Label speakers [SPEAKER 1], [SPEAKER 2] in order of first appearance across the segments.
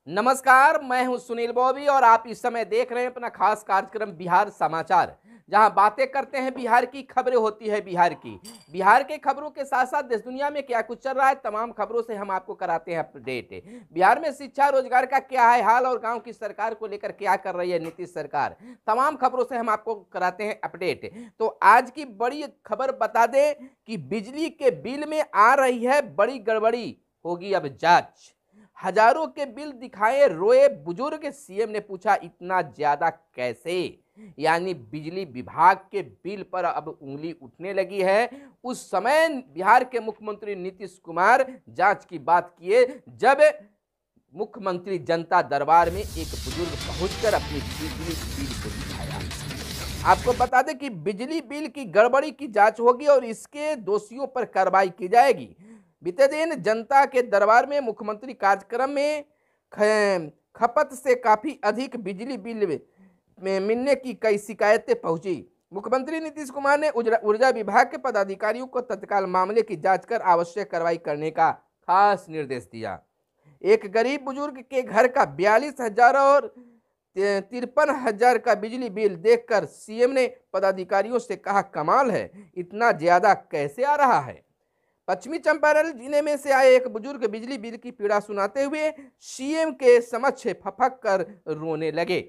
[SPEAKER 1] नमस्कार, मैं हूं सुनील बॉबी और आप इस समय देख रहे हैं अपना खास कार्यक्रम बिहार समाचार, जहां बातें करते हैं बिहार की, खबरें होती है बिहार की। बिहार के खबरों के साथ साथ देश दुनिया में क्या कुछ चल रहा है, तमाम खबरों से हम आपको कराते हैं अपडेट। बिहार में शिक्षा रोजगार का क्या है हाल और गांव की सरकार को लेकर क्या कर रही है नीतीश सरकार, तमाम खबरों से हम आपको कराते हैं अपडेट। तो आज की बड़ी खबर बता दें कि बिजली के बिल में आ रही है बड़ी गड़बड़ी, होगी अब जांच। हजारों के बिल दिखाए रोए बुजुर्ग, सीएम ने पूछा इतना ज्यादा कैसे। यानी बिजली विभाग के बिल पर अब उंगली उठने लगी है। उस समय बिहार के मुख्यमंत्री नीतीश कुमार जांच की बात किए, जब मुख्यमंत्री जनता दरबार में एक बुजुर्ग पहुंचकर अपनी बिजली बिल को दिखाया। आपको बता दें कि बिजली बिल की गड़बड़ी की जांच होगी और इसके दोषियों पर कार्रवाई की जाएगी। बीते दिन जनता के दरबार में मुख्यमंत्री कार्यक्रम में खपत से काफी अधिक बिजली बिल में मिलने की कई शिकायतें पहुंची। मुख्यमंत्री नीतीश कुमार ने ऊर्जा विभाग के पदाधिकारियों को तत्काल मामले की जांच कर आवश्यक कार्रवाई करने का खास निर्देश दिया। एक गरीब बुजुर्ग के घर का 42,000 और 53,000 का बिजली बिल देखकर सीएम ने पदाधिकारियों से कहा, कमाल है, इतना ज्यादा कैसे आ रहा है। पश्चिमी चंपारण जिले में से आए एक बुजुर्ग बिजली बिल की पीड़ा सुनाते हुए सीएम के समक्ष फपक कर रोने लगे।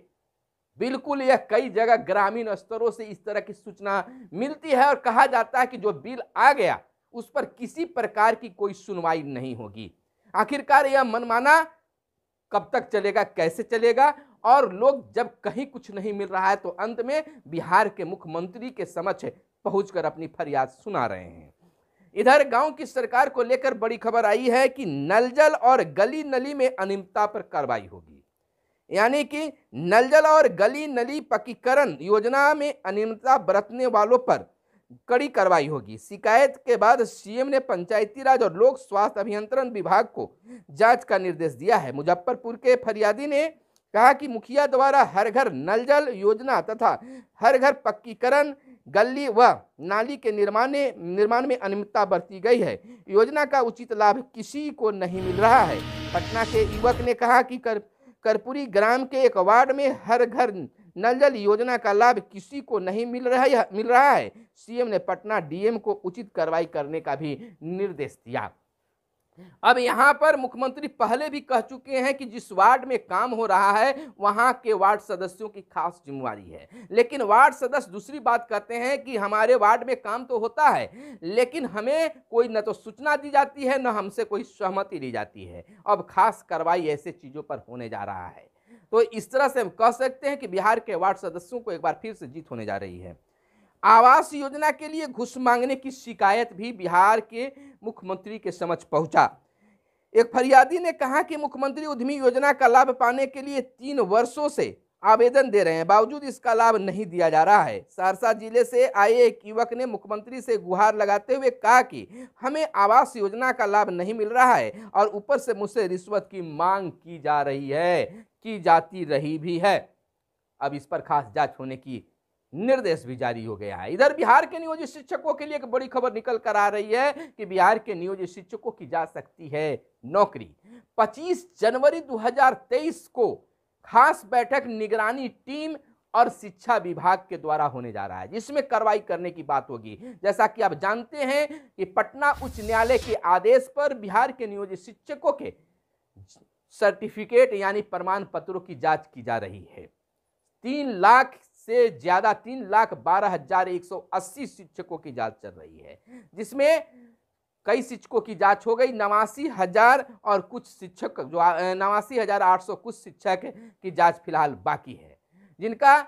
[SPEAKER 1] बिल्कुल, यह कई जगह ग्रामीण स्तरों से इस तरह की सूचना मिलती है और कहा जाता है कि जो बिल आ गया उस पर किसी प्रकार की कोई सुनवाई नहीं होगी। आखिरकार यह मनमाना कब तक चलेगा, कैसे चलेगा। और लोग जब कहीं कुछ नहीं मिल रहा है तो अंत में बिहार के मुख्यमंत्री के समक्ष पहुंचकर अपनी फरियाद सुना रहे हैं। इधर गांव की सरकार को लेकर बड़ी खबर आई है कि नल जल और गली नली में अनियमितता पर कार्रवाई होगी। यानी कि नल जल और गली नली पक्कीकरण योजना में अनियमितता बरतने वालों पर कड़ी कार्रवाई होगी। शिकायत के बाद सीएम ने पंचायती राज और लोक स्वास्थ्य अभियंत्रण विभाग को जांच का निर्देश दिया है। मुजफ्फरपुर के फरियादी ने कहा कि मुखिया द्वारा हर घर नल जल योजना तथा हर घर पक्कीकरण, गली व नाली के निर्माण में अनियमितता बरती गई है। योजना का उचित लाभ किसी को नहीं मिल रहा है। पटना के युवक ने कहा कि कर्पूरी ग्राम के एक वार्ड में हर घर नल जल योजना का लाभ किसी को नहीं मिल रहा है। सीएम ने पटना डीएम को उचित कार्रवाई करने का भी निर्देश दिया। अब यहां पर मुख्यमंत्री पहले भी कह चुके हैं कि जिस वार्ड में काम हो रहा है वहां के वार्ड सदस्यों की खास जिम्मेवारी है, लेकिन वार्ड सदस्य दूसरी बात कहते हैं कि हमारे वार्ड में काम तो होता है लेकिन हमें कोई न तो सूचना दी जाती है न हमसे कोई सहमति ली जाती है। अब खास कार्रवाई ऐसे चीजों पर होने जा रहा है। तो इस तरह से हम कह सकते हैं कि बिहार के वार्ड सदस्यों को एक बार फिर से जीत होने जा रही है। आवास योजना के लिए घूस मांगने की शिकायत भी बिहार के मुख्यमंत्री के समक्ष पहुंचा। एक फरियादी ने कहा कि मुख्यमंत्री उद्यमी योजना का लाभ पाने के लिए 3 वर्षों से आवेदन दे रहे हैं, बावजूद इसका लाभ नहीं दिया जा रहा है। सहरसा जिले से आए एक युवक ने मुख्यमंत्री से गुहार लगाते हुए कहा कि हमें आवास योजना का लाभ नहीं मिल रहा है और ऊपर से मुझसे रिश्वत की मांग की जा रही है, की जाती रही भी है। अब इस पर खास जांच होने की निर्देश भी जारी हो गया है। इधर बिहार के नियोजित शिक्षकों के लिए एक बड़ी खबर निकल कर आ रही है कि बिहार के नियोजित शिक्षकों की जा सकती है नौकरी। 25 जनवरी 2023 को खास बैठक निगरानी टीम और शिक्षा विभाग के द्वारा होने जा रहा है, जिसमें कार्रवाई करने की बात होगी। जैसा कि आप जानते हैं कि पटना उच्च न्यायालय के आदेश पर बिहार के नियोजित शिक्षकों के सर्टिफिकेट यानी प्रमाण पत्रों की जांच की जा रही है। 3 लाख से ज्यादा 3,12,180 शिक्षकों की जांच चल रही है, जिसमें कई शिक्षकों की जांच हो गई। 89,000 और कुछ शिक्षक जो 89,800 कुछ शिक्षक की जांच फिलहाल बाकी है, जिनका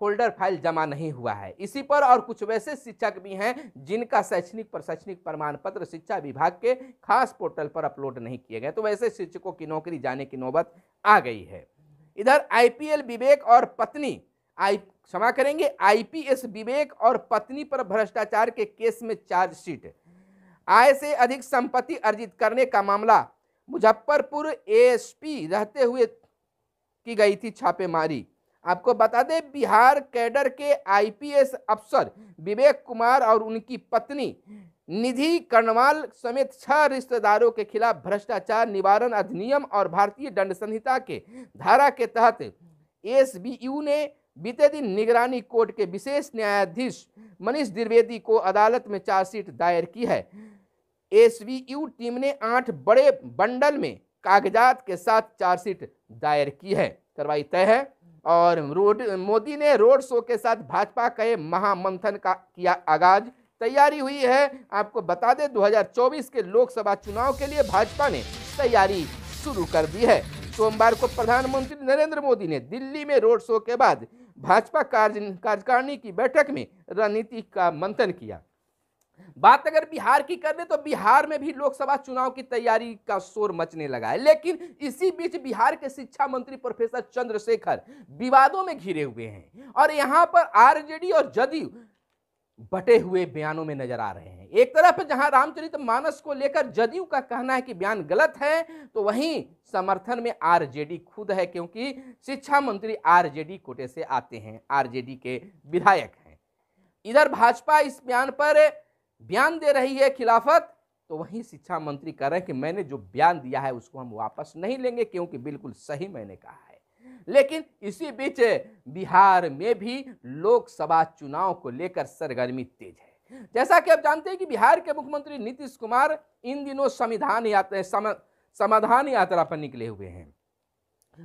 [SPEAKER 1] फोल्डर फाइल जमा नहीं हुआ है। इसी पर और कुछ वैसे शिक्षक भी हैं जिनका शैक्षणिक प्रशैक्षणिक प्रमाण पत्र शिक्षा विभाग के खास पोर्टल पर अपलोड नहीं किए गए, तो वैसे शिक्षकों की नौकरी जाने की नौबत आ गई है। इधर आईपीएल विवेक और पत्नी आईपीएस विवेक और पत्नी पर भ्रष्टाचार के केस में चार्जशीट। आय से अधिक संपत्ति अर्जित करने का मामला, मुजफ्फरपुर एएसपी रहते हुए की गई थी छापेमारी। आपको बता दें, बिहार कैडर के आईपीएस अफसर विवेक कुमार और उनकी पत्नी निधि कर्णवाल समेत 6 रिश्तेदारों के खिलाफ भ्रष्टाचार निवारण अधिनियम और भारतीय दंड संहिता के धारा के तहत एसबीयू ने बीते दिन निगरानी कोर्ट के विशेष न्यायाधीश मनीष द्विवेदी को अदालत में चार्जशीट दायर की है। एसबीयू टीम ने 8 बड़े बंडल में कागजात के साथ चार्जशीट दायर की है। कार्रवाई तय है और मोदी ने रोड शो के साथ भाजपा के महामंथन का किया आगाज। तैयारी हुई है। आपको बता दें 2024 के लोकसभा चुनाव के लिए भाजपा ने तैयारी शुरू कर दी है। सोमवार को प्रधानमंत्री नरेंद्र मोदी ने दिल्ली में रोड शो के बाद भाजपा कार्यकारिणी की बैठक में रणनीति का मंथन किया। बात अगर बिहार की कर ले तो बिहार में भी लोकसभा चुनाव की तैयारी का शोर मचने लगा है, लेकिन इसी बीच बिहार के शिक्षा मंत्री प्रोफेसर चंद्रशेखर विवादों में घिरे हुए हैं और यहां पर आरजेडी और जदयू बटे हुए बयानों में नजर आ रहे हैं। एक तरफ जहां रामचरितमानस को लेकर जदयू का कहना है कि बयान गलत है, तो वहीं समर्थन में आरजेडी खुद है, क्योंकि शिक्षा मंत्री आरजेडी कोटे से आते हैं, आरजेडी के विधायक हैं। इधर भाजपा इस बयान पर बयान दे रही है खिलाफत, तो वहीं शिक्षा मंत्री कह रहे हैं कि मैंने जो बयान दिया है उसको हम वापस नहीं लेंगे, क्योंकि बिल्कुल सही मैंने कहा है। लेकिन इसी बीच बिहार में भी लोकसभा चुनाव को लेकर सरगर्मी तेज है। जैसा कि आप जानते हैं कि बिहार के मुख्यमंत्री नीतीश कुमार इन दिनों समाधान यात्रा पर निकले हुए हैं।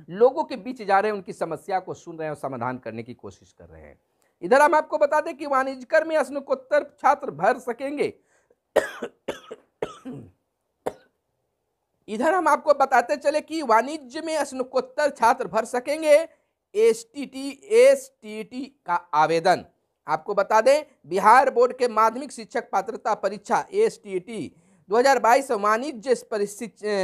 [SPEAKER 1] लोगों के बीच जा रहे हैं, उनकी समस्या को सुन रहे हैं और समाधान करने की कोशिश कर रहे हैं। इधर हम आपको बता दें कि वाणिज्यकर में स्नातकोत्तर छात्र भर सकेंगे। इधर हम आपको बताते चले कि वाणिज्य में स्नातकोत्तर छात्र भर सकेंगे। एसटीटी का आवेदन आपको बता दें, बिहार बोर्ड के माध्यमिक शिक्षक पात्रता परीक्षा एसटीटी 2022 वाणिज्य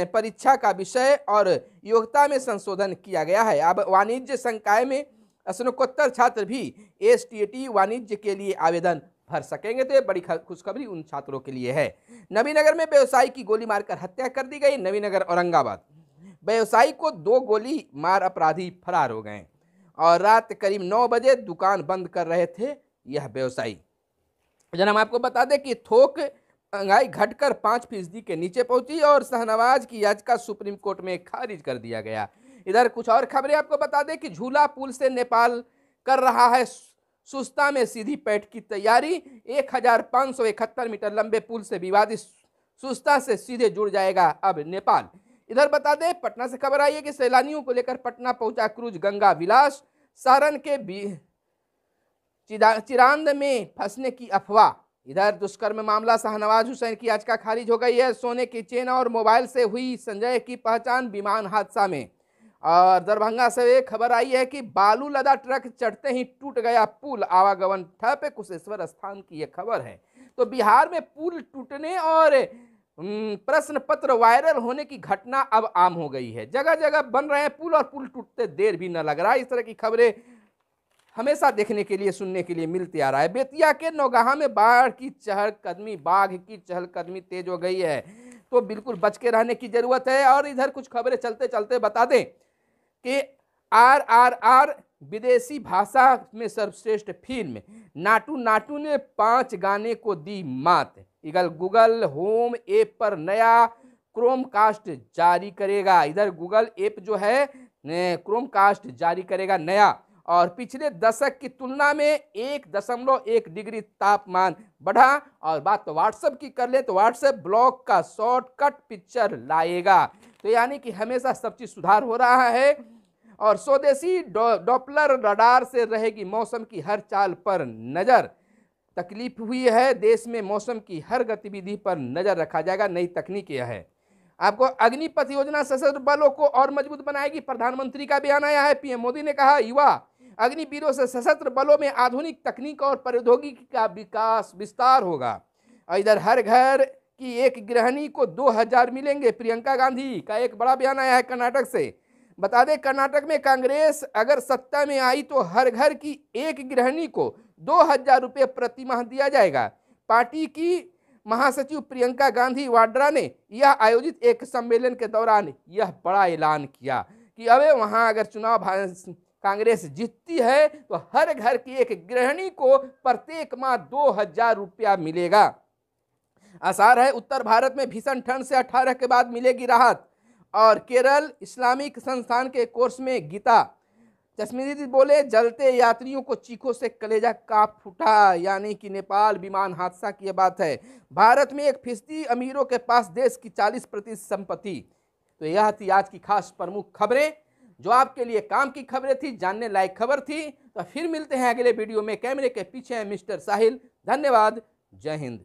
[SPEAKER 1] परीक्षा का विषय और योग्यता में संशोधन किया गया है। अब वाणिज्य संकाय में स्नातकोत्तर छात्र भी एसटीटी वाणिज्य के लिए आवेदन भर सकेंगे। तो ये बड़ी खुशखबरी उन छात्रों के लिए है। नवीनगर में व्यवसायी की गोली मारकर हत्या कर दी गई। नवीनगर औरंगाबाद, व्यवसायी को 2 गोली मार अपराधी फरार हो गए और रात करीब 9 बजे दुकान बंद कर रहे थे यह व्यवसायी। जन हम आपको बता दें कि थोक महंगाई घटकर 5% के नीचे पहुंची और शाहनवाज की याचिका सुप्रीम कोर्ट में खारिज कर दिया गया। इधर कुछ और खबरें आपको बता दें कि झूला पुल से नेपाल कर रहा है सुस्ता में सीधी पैठ की तैयारी। 1571 मीटर लंबे पुल से विवादित सुस्ता से सीधे जुड़ जाएगा अब नेपाल। इधर बता दें पटना से खबर आई है कि सैलानियों को लेकर पटना पहुंचा क्रूज गंगा विलास। सारण के चिरांद में फंसने की अफवाह। इधर दुष्कर्म मामला, शाहनवाज हुसैन की याचिका खारिज हो गई है। सोने की चेन और मोबाइल से हुई संजय की पहचान विमान हादसा में। और दरभंगा से एक खबर आई है कि बालू लदा ट्रक चढ़ते ही टूट गया पुल, आवागमन ठप। कुशेश्वर स्थान की यह खबर है। तो बिहार में पुल टूटने और प्रश्न पत्र वायरल होने की घटना अब आम हो गई है। जगह जगह बन रहे हैं पुल और पुल टूटते देर भी न लग रहा है। इस तरह की खबरें हमेशा देखने के लिए, सुनने के लिए मिलती आ रहा है। बेतिया के नौगाहा में बाघ की चहलकदमी तेज हो गई है, तो बिल्कुल बच के रहने की जरूरत है। और इधर कुछ खबरें चलते चलते बता दें कि RRR विदेशी भाषा में सर्वश्रेष्ठ फिल्म। नाटू ने 5 गाने को दी मात। गूगल होम ऐप पर नया क्रोमकास्ट जारी करेगा। इधर गूगल ऐप जो है क्रोमकास्ट जारी करेगा नया। और पिछले दशक की तुलना में 1.1 डिग्री तापमान बढ़ा। और बात तो व्हाट्सएप की कर ले तो व्हाट्सएप ब्लॉग का शॉर्टकट पिक्चर लाएगा। तो यानी कि हमेशा सब चीज सुधार हो रहा है। और स्वदेशी डॉपलर रडार से रहेगी मौसम की हर चाल पर नजर। तकलीफ हुई है, देश में मौसम की हर गतिविधि पर नजर रखा जाएगा। नई तकनीक यह है। आपको अग्निपथ योजना सशस्त्र बलों को और मजबूत बनाएगी। प्रधानमंत्री का बयान आया है। पीएम मोदी ने कहा युवा अग्निवीरों से सशस्त्र बलों में आधुनिक तकनीक और प्रौद्योगिकी का विकास विस्तार होगा। और इधर हर घर की एक गृहिणी को 2000 मिलेंगे। प्रियंका गांधी का एक बड़ा बयान आया है कर्नाटक से। बता दें कर्नाटक में कांग्रेस अगर सत्ता में आई तो हर घर की एक गृहिणी को 2000 रुपये प्रति माह दिया जाएगा। पार्टी की महासचिव प्रियंका गांधी वाड्रा ने यह आयोजित एक सम्मेलन के दौरान यह बड़ा ऐलान किया कि अब वहां अगर चुनाव कांग्रेस जीतती है तो हर घर की एक गृहिणी को प्रत्येक माह 2000 रुपया मिलेगा। आसार है उत्तर भारत में भीषण ठंड से 18 के बाद मिलेगी राहत। और केरल इस्लामिक संस्थान के कोर्स में गीता। चश्मीदी बोले जलते यात्रियों को चीखों से कलेजा कांप उठा, यानी कि नेपाल विमान हादसा की यह बात है। भारत में 1% अमीरों के पास देश की 40% संपत्ति। तो यह थी आज की खास प्रमुख खबरें जो आपके लिए काम की खबरें थी, जानने लायक खबर थी। तो फिर मिलते हैं अगले वीडियो में। कैमरे के पीछे है मिस्टर साहिल। धन्यवाद। जय हिंद।